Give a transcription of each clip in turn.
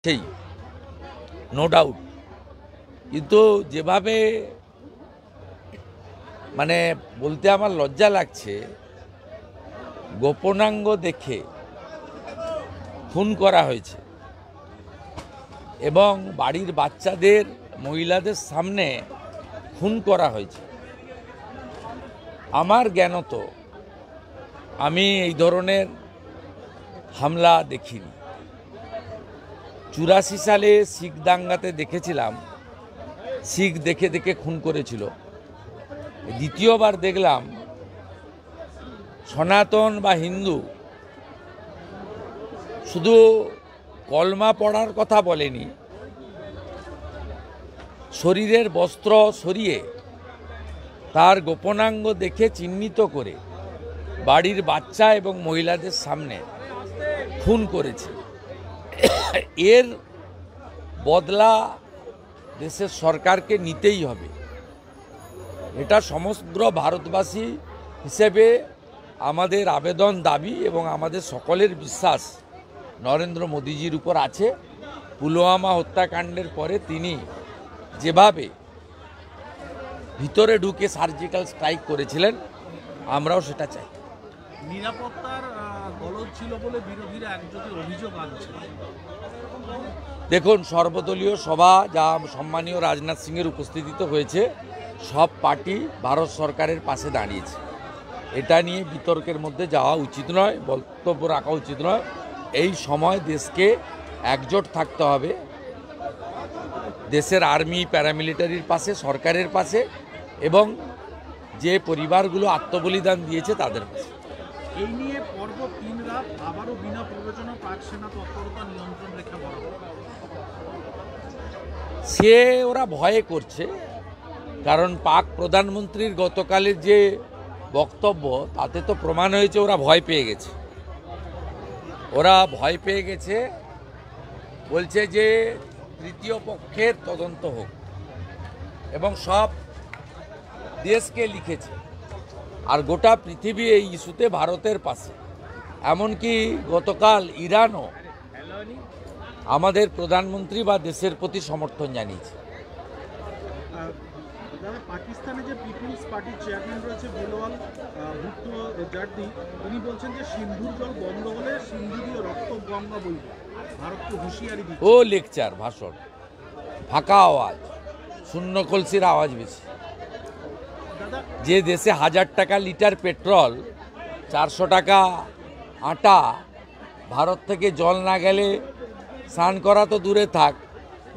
আছেই, no doubt. কিন্তু যেভাবে মানে বলতে আমার লজ্জা লাগছে, গোপনাঙ্গ দেখে খুন করা হয়েছে এবং বাড়ির বাচ্চাদের, মহিলাদের সামনে খুন করা হয়েছে। আমার জ্ঞানত আমি এই ধরনের হামলা দেখিনি। 84 সালে শিখ দাঙ্গাতে দেখেছিলাম, শিখ দেখে দেখে খুন করেছিল। দ্বিতীয়বার দেখলাম সনাতন বা হিন্দু শুধু কলমা পড়ার কথা বলেনি, শরীরের বস্ত্র সরিয়ে তার গোপনাঙ্গ দেখে চিহ্নিত করে বাড়ির বাচ্চা এবং মহিলাদের সামনে খুন করেছে। এর বদলা দেশের সরকারকে নিতেই হবে। এটা সমগ্র ভারতবাসী হিসেবে আমাদের আবেদন, দাবি এবং আমাদের সকলের বিশ্বাস নরেন্দ্র মোদীজির উপর আছে। পুলওয়ামা হত্যাকাণ্ডের পরে তিনি যেভাবে ভিতরে ঢুকে সার্জিক্যাল স্ট্রাইক করেছিলেন, আমরাও সেটা চাই। নিরাপত্তার গলদ ছিল বলে বিরোধীরা একযোগে অভিযোগ আনছে। দেখুন, সর্বদলীয় সভা যা সম্মানীয় রাজনাথ সিংয়ের উপস্থিতিতে হয়েছে, সব পার্টি ভারত সরকারের পাশে দাঁড়িয়েছে। এটা নিয়ে বিতর্কের মধ্যে যাওয়া উচিত নয়, বক্তব্য রাখা উচিত নয়। এই সময় দেশকে একজোট থাকতে হবে, দেশের আর্মি, প্যারামিলিটারির পাশে, সরকারের পাশে এবং যে পরিবারগুলো আত্মবলিদান দিয়েছে তাদের পাশে। এই নিয়ে পর্ব 3 রাত আবারও বিনা প্ররোচনা পাক সেনা তৎপরতা নিয়ন্ত্রণ রেখা বরাবর। সে ওরা ভয়ে করছে, কারণ পাক প্রধানমন্ত্রীর গতকালের যে বক্তব্য তাতে তো প্রমাণ হয়েছে ওরা ভয় পেয়ে গেছে। ওরা ভয় পেয়ে গেছে, বলছে যে তৃতীয় পক্ষের তদন্ত হোক এবং সব দেশকে লিখেছে। আর গোটা পৃথিবী এই ইস্যুতে ভারতের পাশে। এমনকি গতকাল ইরানও আমাদের প্রধানমন্ত্রী বা দেশের প্রতি সমর্থন জানিয়েছে। পাকিস্তানে যে পিপলস পার্টির চেয়ারম্যান রয়েছে বিলওয়াল ভুট্টো জার্দি, তিনি বলছেন যে সিন্ধুর জল বন্ধ হলে সিন্ধুরীয় রক্ত গঙ্গা বইবে। ভারতকে হুঁশিয়ারি দিচ্ছে। ও লেকচার, ভাষণ, ফাঁকা আওয়াজ, শূন্য কলসির আওয়াজ বেশি। যে দেশে 1000 টাকা লিটার পেট্রোল, 400 টাকা আটা, ভারত থেকে জল না গেলে স্নান করা তো দূরে থাক,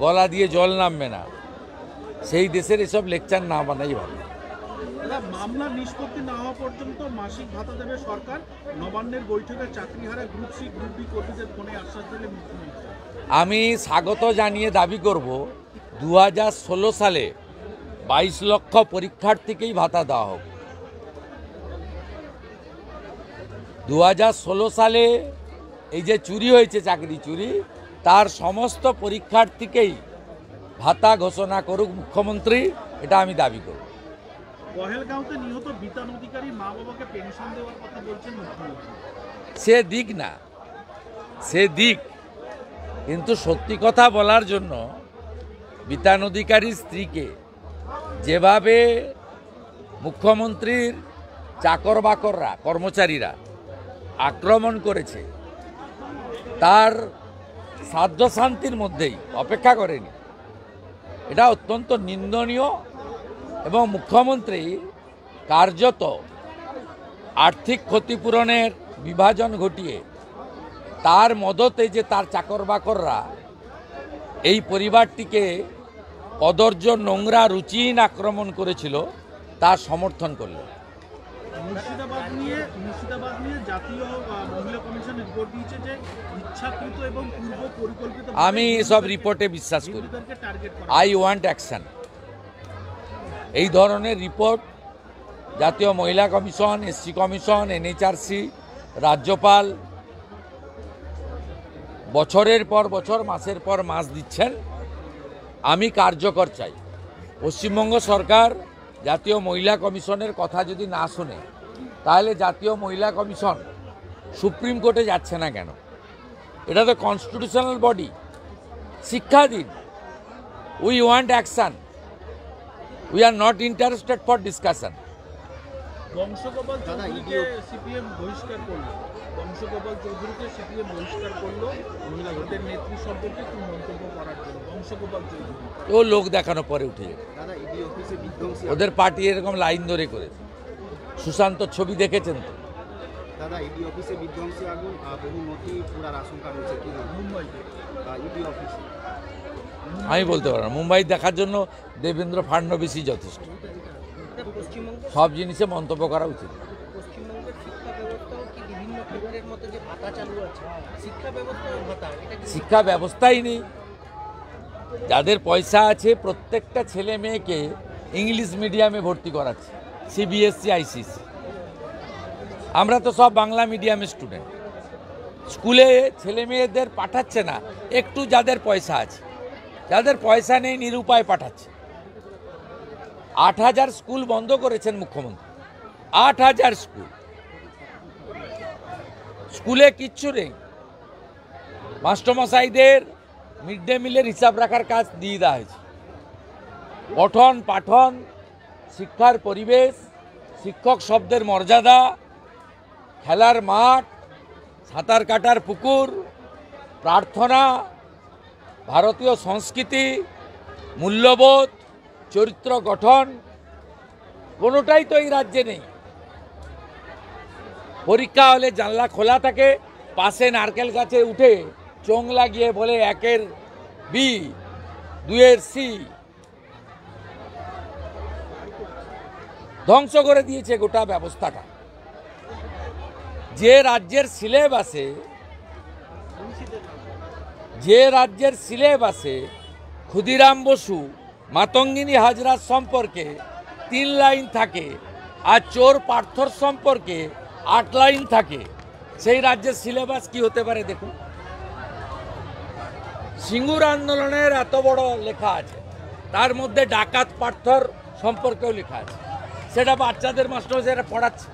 গলা দিয়ে জল নামবে না, সেই দেশের এসব লেকচার না বানাই ভালো। মামলা নিষ্পত্তি না হওয়া পর্যন্ত মাসিক ভাতা দেবে সরকার। নবান্নের বৈঠকে চাকরি হারা গ্রুপ সি গ্রুপ বি কর্মীদের ফোনে আশ্বাস দিলেন মুখ্যমন্ত্রী। আমি স্বাগত জানিয়ে দাবি করব 2016 সালে 22 লক্ষ পরীক্ষার্থীকেই ভাতা দেওয়া হোক। 2016 সালে এই যে চুরি হয়েছে, চাকরি চুরি, তার সমস্ত পরীক্ষার্থীকেই ভাতা ঘোষণা করুক মুখ্যমন্ত্রী, এটা আমি দাবি করব। পহেলগাঁওতে নিহত বিতান অধিকারী মা বাবাকে পেনশন দেওয়ার কথা বলছেন মুখ্যমন্ত্রী। সে দিক না, সে দিক, কিন্তু সত্যি কথা বলার জন্য বিতান অধিকারীর স্ত্রীকে যেভাবে মুখ্যমন্ত্রীর চাকর বাকররা, কর্মচারীরা আক্রমণ করেছে, তার সাধ্য শান্তির মধ্যেই অপেক্ষা করেনি, এটা অত্যন্ত নিন্দনীয়। এবং মুখ্যমন্ত্রী কার্যত আর্থিক ক্ষতিপূরণের বিভাজন ঘটিয়ে তার মদতে যে তার চাকর বাকররা এই পরিবারটিকে কদর্য, নোংরা, রুচিহীন আক্রমণ করেছিল, তার সমর্থন করল। মুর্শিদাবাদ নিয়ে জাতীয় মহিলা কমিশন রিপোর্ট দিয়েছে যে ইচ্ছাকৃত এবং পূর্ব পরিকল্পিত। আমি এসব রিপোর্টে বিশ্বাস করি। I want action. এই ধরনের রিপোর্ট জাতীয় মহিলা কমিশন, এসসি কমিশন, এনএইচআরসি, রাজ্যপাল বছরের পর বছর, মাসের পর মাস দিচ্ছেন। আমি কার্যকর চাই। পশ্চিমবঙ্গ সরকার জাতীয় মহিলা কমিশনের কথা যদি না শোনে, তাহলে জাতীয় মহিলা কমিশন সুপ্রিম কোর্টে যাচ্ছে না কেন? এটা তো কনস্টিটিউশনাল বডি, শিক্ষা দিন। We want action, we are not interested for discussion. Bangshagopal চৌধুরীকে সিপিএম বহিষ্কার করলো, বংশগোপাল চৌধুরীকে সিপিএম বহিষ্কার করলো ওদের নেত্রী সম্পর্কে একটু মন্তব্য করার জন্য। বংশগোপাল চৌধুরী ও লোক দেখানো পরে উঠে যাবে। ওদের পার্টি এরকম লাইন ধরে করেছে। সুশান্ত ছবি দেখেছেন তো? দাদা, ইডি অফিসে বিধ্বংসী আগুন, বহু নথি পুরার আশঙ্কা রয়েছে। কি মুম্বাইতে ইডি অফিসে? আমি বলতে পারবো না। মুম্বাই দেখার জন্য দেবেন্দ্র ফাডনবিসই যথেষ্ট। পশ্চিমবঙ্গ সব জিনিসে মন্তব্য করা উচিত। পশ্চিমবঙ্গের শিক্ষা ব্যবস্থাও কি বিভিন্ন ক্ষেত্রের মতো যে ভাতা চালু আছে, শিক্ষা ব্যবস্থাও ভাতা, এটা কি শিক্ষা ব্যবস্থাই নেই। যাদের পয়সা আছে প্রত্যেকটা ছেলে মেয়েকে ইংলিশ মিডিয়ামে ভর্তি করাচ্ছে, সিবিএসসি আইসিসি। আমরা তো সব বাংলা মিডিয়ামের স্টুডেন্ট। স্কুলে ছেলে মেয়েদের পাঠাচ্ছে না, একটু যাদের পয়সা আছে। যাদের পয়সা নেই নিরুপায় পাঠাচ্ছে। 8,000 স্কুল বন্ধ করেছেন মুখ্যমন্ত্রী। 8,000 স্কুল, স্কুলে কিচ্ছু নেই। মাস্টারমশাইদের মিড ডে মিলের হিসাব রাখার কাজ দিয়ে দেওয়া হয়েছে। পঠন পাঠন, শিক্ষার পরিবেশ, শিক্ষক শব্দের মর্যাদা, খেলার মাঠ, সাঁতার কাটার পুকুর, প্রার্থনা, ভারতীয় সংস্কৃতি, মূল্যবোধ, চরিত্র গঠন, কোনোটাই তো এই রাজ্যে নেই। পরীক্ষা হলে জানলা খোলা থাকে, পাশে নারকেল গাছে উঠে চোং লাগিয়ে বলে 1-এর বি, 2-এর সি। ধ্বংস করে দিয়েছে গোটা ব্যবস্থাটা। যে রাজ্যের সিলেবাসে ক্ষুদিরাম বসু মাতঙ্গিনী হাজরার সম্পর্কে 3 লাইন থাকে আর চোর পার্থর সম্পর্কে 8 লাইন থাকে, সেই রাজ্যের সিলেবাস কি হতে পারে দেখুন। সিঙ্গুর আন্দোলনের এত বড় লেখা আছে, তার মধ্যে ডাকাত পার্থর সম্পর্কেও লেখা আছে, সেটা বাচ্চাদের মাস্টারমশাইরা পড়াচ্ছে।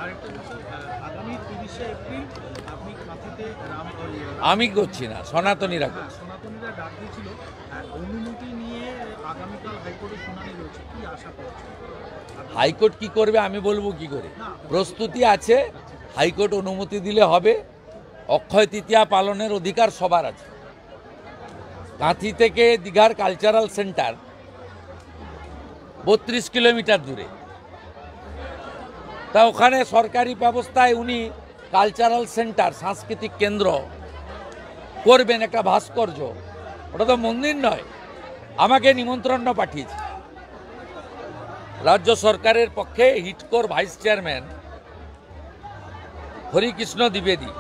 আরেকটা বিষয়, আগামী 30শে এপ্রিল আপনি কাঁথিতে আমি করছি না, সনাতনীরা করছে। সনাতনীরা ডাক দিয়েছিল, অনুমতি নিয়ে আগামীকাল হাইকোর্টে শুনানি রয়েছে, কি আশা করছেন? হাইকোর্ট কি করবে আমি বলবো কি করে? প্রস্তুতি আছে, হাইকোর্ট অনুমতি দিলে হবে। অক্ষয় তৃতীয়া পালনের অধিকার সবার আছে। কাঁথি থেকে দীঘার কালচারাল সেন্টার 32 কিলোমিটার দূরে। তা ওখানে সরকারি ব্যবস্থায় উনি কালচারাল সেন্টার, সাংস্কৃতিক কেন্দ্র করবেন, একটা ভাস্কর্য। ওটা তো মন্দির নয়। আমাকে নিমন্ত্রণ পাঠিয়েছে রাজ্য সরকারের পক্ষে হিটকোর ভাইস চেয়ারম্যান হরিকৃষ্ণ দ্বিবেদী,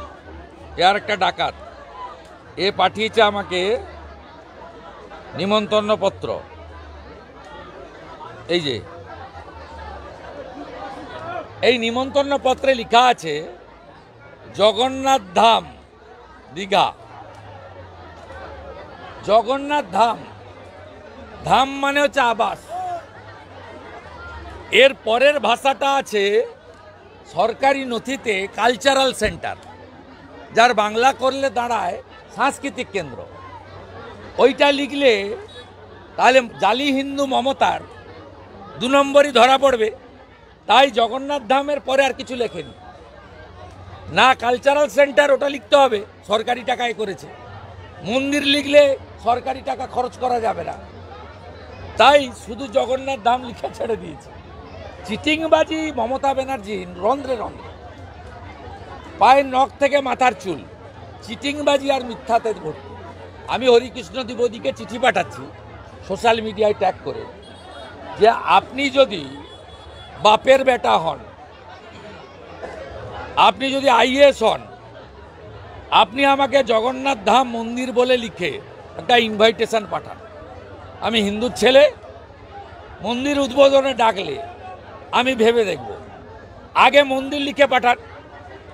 এর একটা ডাকাত, এ পাঠিয়েছে আমাকে নিমন্ত্রণ পত্র। এই যে এই নিমন্ত্রণ পত্রে লেখা আছে জগন্নাথ ধাম দীঘা। জগন্নাথ ধাম, ধাম মানে হচ্ছে আবাস। এর পরের ভাষাটা আছে সরকারি নথিতে কালচারাল সেন্টার, যার বাংলা করলে দাঁড়ায় সাংস্কৃতিক কেন্দ্র। ওইটা লিখলে তাহলে জালি হিন্দু মমতার 2 নম্বরই ধরা পড়বে। তাই জগন্নাথ ধামের পরে আর কিছু লেখেনি না। কালচারাল সেন্টার ওটা লিখতে হবে, সরকারি টাকায় করেছে। মন্দির লিখলে সরকারি টাকা খরচ করা যাবে না, তাই শুধু জগন্নাথ ধাম লিখে ছেড়ে দিয়েছে। চিটিংবাজি মমতা ব্যানার্জি রন্ধ্রে রন্ধ্রে, পায়ের নখ থেকে মাথার চুল, চিটিংবাজি আর মিথ্যাতে ভর্তি। আমি হরিকৃষ্ণ দ্বিবেদীকে চিঠি পাঠাচ্ছি সোশ্যাল মিডিয়ায় ট্যাগ করে, যে আপনি যদি বাপের বেটা হন, আপনি যদি আইএস হন, আপনি আমাকে জগন্নাথ ধাম মন্দির বলে লিখে একটা ইনভাইটেশন পাঠান। আমি হিন্দুর ছেলে, মন্দির উদ্বোধনে ডাকলে আমি ভেবে দেখব। আগে মন্দির লিখে পাঠান।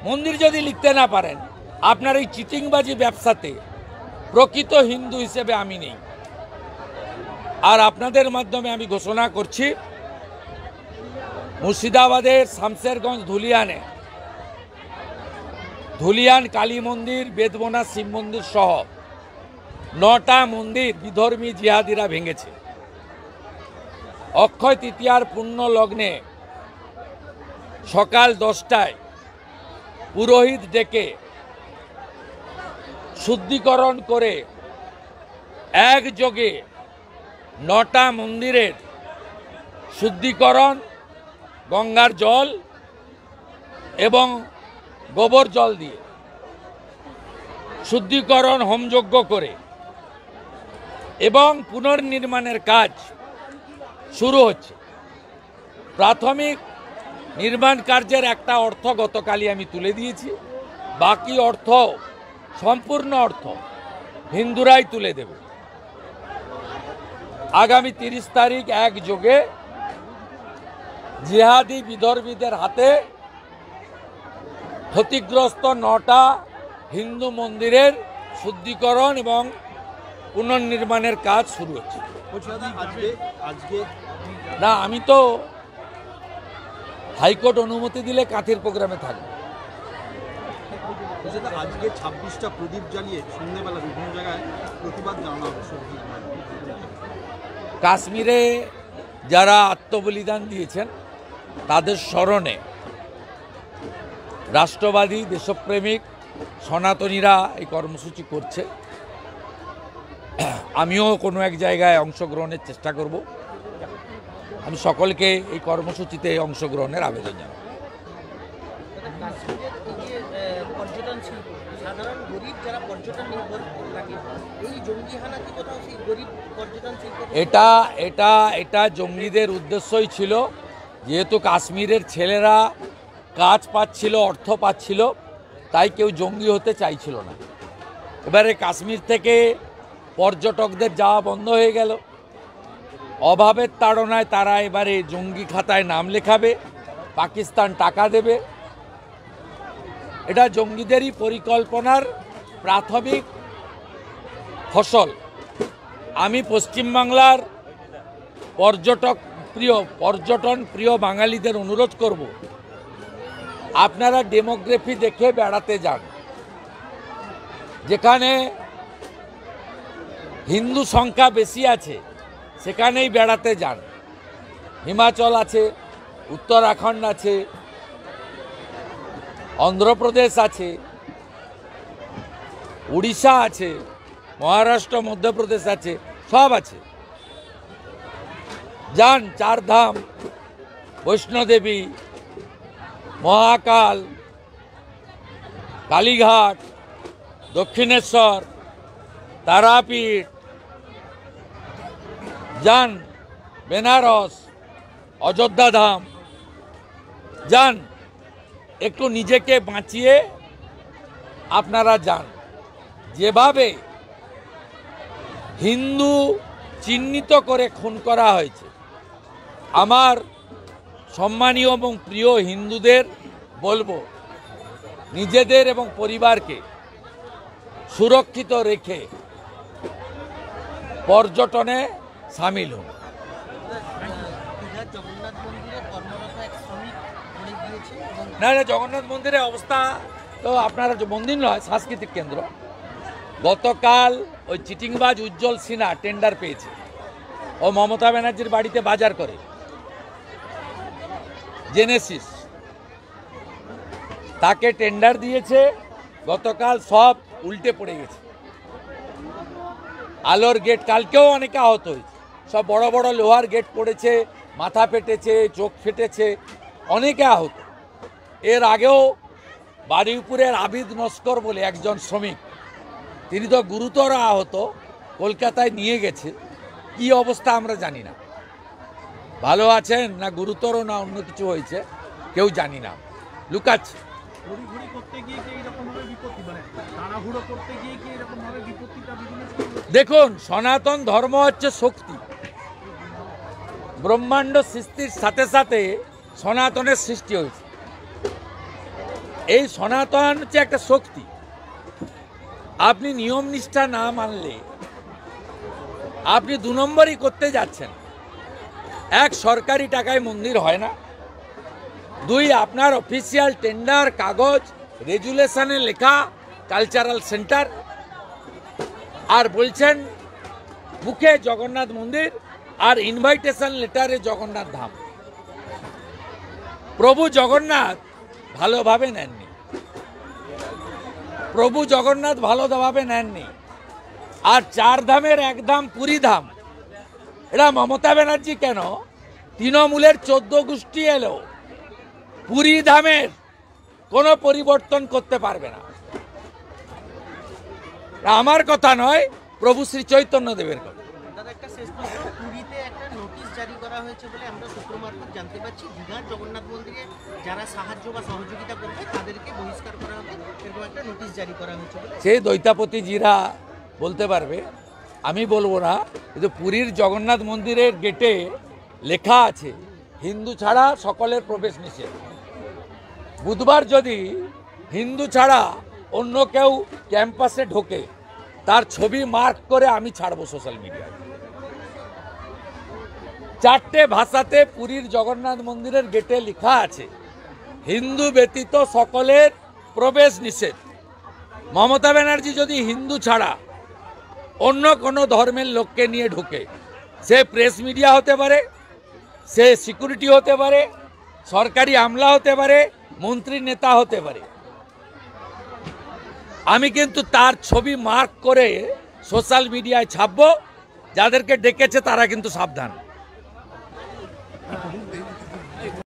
মন্দির যদি লিখতে না পারেন, আপনার এই চিটিংবাজি ব্যবসাতে প্রকৃত হিন্দু হিসেবে আমি নেই। আর আপনাদের মাধ্যমে আমি ঘোষণা করছি, মুর্শিদাবাদের শামশেরগঞ্জ ধুলিয়ানে ধুলিয়ান কালী মন্দির, বেদবনা শিব মন্দির সহ 9টা মন্দির বিধর্মী জিহাদিরা ভেঙেছে। অক্ষয় তৃতীয়ার পুণ্য লগ্নে সকাল 10টায় পুরোহিত ডেকে শুদ্ধিকরণ করে একযোগে 9টা মন্দিরের শুদ্ধিকরণ, গঙ্গার জল এবং গোবর জল দিয়ে শুদ্ধিকরণ হোমযজ্ঞ করে এবং পুনর্নির্মাণের কাজ শুরু হচ্ছে। প্রাথমিক নির্মাণ কার্যের একটা অর্থ গতকালই আমি তুলে দিয়েছি, বাকি অর্থ, সম্পূর্ণ অর্থ হিন্দুরাই তুলে দেবে। আগামী 30 তারিখ একযোগে জিহাদি বিধর্মীদের হাতে ক্ষতিগ্রস্ত 9টা হিন্দু মন্দিরের শুদ্ধিকরণ এবং পুনর্নির্মাণের কাজ শুরু হচ্ছে। না, আমি তো হাইকোর্ট অনুমতি দিলে কাঁথির প্রোগ্রামে থাকবে। আজকে 26টা প্রদীপ জ্বালিয়ে সন্ধ্যেবেলা বিভিন্ন জায়গায় প্রতিবাদ জানানো হবে। কাশ্মীরে যারা আত্মবলিদান দিয়েছেন তাদের স্মরণে রাষ্ট্রবাদী, দেশপ্রেমিক, সনাতনীরা এই কর্মসূচি করছে। আমিও কোনো এক জায়গায় অংশগ্রহণের চেষ্টা করব। আমি সকলকে এই কর্মসূচিতে অংশগ্রহণের আবেদন জানাই। কাশ্মীরের এই যে পর্যটন শিল্প, সাধারণ গরিব যারা পর্যটন নির্ভর থাকে, এই জঙ্গি হানা কি কোথাও সেই গরিব পর্যটন শিল্প? এটা জঙ্গিদের উদ্দেশ্যই ছিল, যেহেতু কাশ্মীরের ছেলেরা কাজ পাচ্ছিল, অর্থ পাচ্ছিল, তাই কেউ জঙ্গি হতে চাইছিল না। এবারে কাশ্মীর থেকে পর্যটকদের যাওয়া বন্ধ হয়ে গেল। অভাবের তাড়নায় তারা এবারে জঙ্গি খাতায় নাম লেখাবে, পাকিস্তান টাকা দেবে। এটা জঙ্গিদেরই পরিকল্পনার প্রাথমিক ফসল। আমি পশ্চিমবাংলার পর্যটন প্রিয় বাঙালিদের অনুরোধ করব, আপনারা ডেমোগ্রাফি দেখে বেড়াতে যান। যেখানে হিন্দু সংখ্যা বেশি আছে সেখানেই বেড়াতে যান। হিমাচল আছে, উত্তরাখণ্ড আছে, অন্ধ্রপ্রদেশ আছে, উড়িষ্যা আছে, মহারাষ্ট্র, মধ্যপ্রদেশ আছে, সব আছে। যান, চারধাম, বৈষ্ণোদেবী, মহাকাল, কালীঘাট, দক্ষিণেশ্বর, তারাপীঠ, যান বেনারস, অযোধ্যা ধাম, যান। একটু নিজেকে বাঁচিয়ে আপনারা যান। যেভাবে হিন্দু চিহ্নিত করে খুন করা হয়েছে, আমার সম্মানীয় এবং প্রিয় হিন্দুদের বলবো, নিজেদের এবং পরিবারকে সুরক্ষিত রেখে পর্যটনে সামিল হন। জগন্নাথ মন্দিরে কর্মরত এক শ্রমিক মরে গিয়েছে এবং না, জগন্নাথ মন্দিরের অবস্থা তো আপনারা মন্দির নয়, সাংস্কৃতিক কেন্দ্র। গতকাল ওই চিটিংবাজ উজ্জ্বল সিনহা টেন্ডার পেয়েছে। ও মমতা ব্যানার্জির বাড়িতে বাজার করে, জেনেসিস তাকে টেন্ডার দিয়েছে। গতকাল সব উল্টে পড়ে গেছে। আলোর গেট, কালকেও অনেকে আহত হয়েছে। সব বড় বড় লোহার গেট পড়েছে, মাথা ফেটেছে, চোখ ফেটেছে, অনেকে আহত। এর আগেও বারুইপুরের আবিদ নস্কর বলে একজন শ্রমিক, তিনি তো গুরুতর আহত, কলকাতায় নিয়ে গেছে। কি অবস্থা আমরা জানি না, ভালো আছেন না গুরুতর না অন্য কিছু হয়েছে কেউ জানি না, লুকাচ্ছে। ঘুরি করতে গিয়ে কি এরকম ভাবে বিপত্তি, মানে তাড়াহুড়ো করতে গিয়ে কি এরকম ভাবে বিপত্তিটা বিভিন্ন? দেখুন, সনাতন ধর্ম হচ্ছে শক্তি। ব্রহ্মাণ্ড সৃষ্টির সাথে সাথে সনাতনের সৃষ্টি হয়েছে। এই সনাতন হচ্ছে একটা শক্তি। আপনি নিয়ম নিষ্ঠা না মানলে আপনি 2 নম্বরই করতে যাচ্ছেন। এক, সরকারি টাকায় মন্দির হয় না। 2, আপনার অফিসিয়াল টেন্ডার কাগজ রেজুলেশনে লেখা কালচারাল সেন্টার, আর বলছেন মুখে জগন্নাথ মন্দির আর ইনভাইটেশন লেটারে জগন্নাথ ধাম। প্রভু জগন্নাথ ভালোভাবে নেননি, প্রভু জগন্নাথ ভালোভাবে নেননি। আর 4 ধামের 1 ধাম পুরী ধাম, এটা মমতা ব্যানার্জি কেন তৃণমূলের 14 গোষ্ঠী এলো পুরী ধামের কোনো পরিবর্তন করতে পারবে না। আমার কথা নয়, প্রভু শ্রী চৈতন্য দেবের কথা। দাদা একটা শেষ প্রশ্ন, পুরীতে একটা নোটিশ জারি করা হয়েছে বলে আমরা সূত্র মারফত জানতে পারছি, দীঘার জগন্নাথ মন্দিরে যারা সাহায্য বা সহযোগিতা করবে তাদেরকে বহিষ্কার করা হবে, এরকম একটা নোটিশ জারি করা হয়েছে বলে। সেই দৈতাপতিজিরা বলতে পারবে, আমি বলবো না। কিন্তু পুরীর জগন্নাথ মন্দিরের গেটে লেখা আছে হিন্দু ছাড়া সকলের প্রবেশ নিষেধ। বুধবার যদি হিন্দু ছাড়া অন্য কেউ ক্যাম্পাসে ঢোকে, তার ছবি মার্ক করে আমি ছাড়বো সোশ্যাল মিডিয়ায়। 4টে ভাষাতে পুরীর জগন্নাথ মন্দিরের গেটে লেখা আছে হিন্দু ব্যতীত সকলের প্রবেশ নিষেধ। মমতা ব্যানার্জি যদি হিন্দু ছাড়া অন্য কোনো ধর্মের লোককে নিয়ে ঢোকে, সে প্রেস মিডিয়া হতে পারে, সে সিকিউরিটি হতে পারে, সরকারি আমলা হতে পারে, মন্ত্রী নেতা হতে পারে, আমি কিন্তু তার ছবি মার্ক করে সোশ্যাল মিডিয়ায় ছাপবো। যাদেরকে ডেকেছে তারা কিন্তু সাবধান।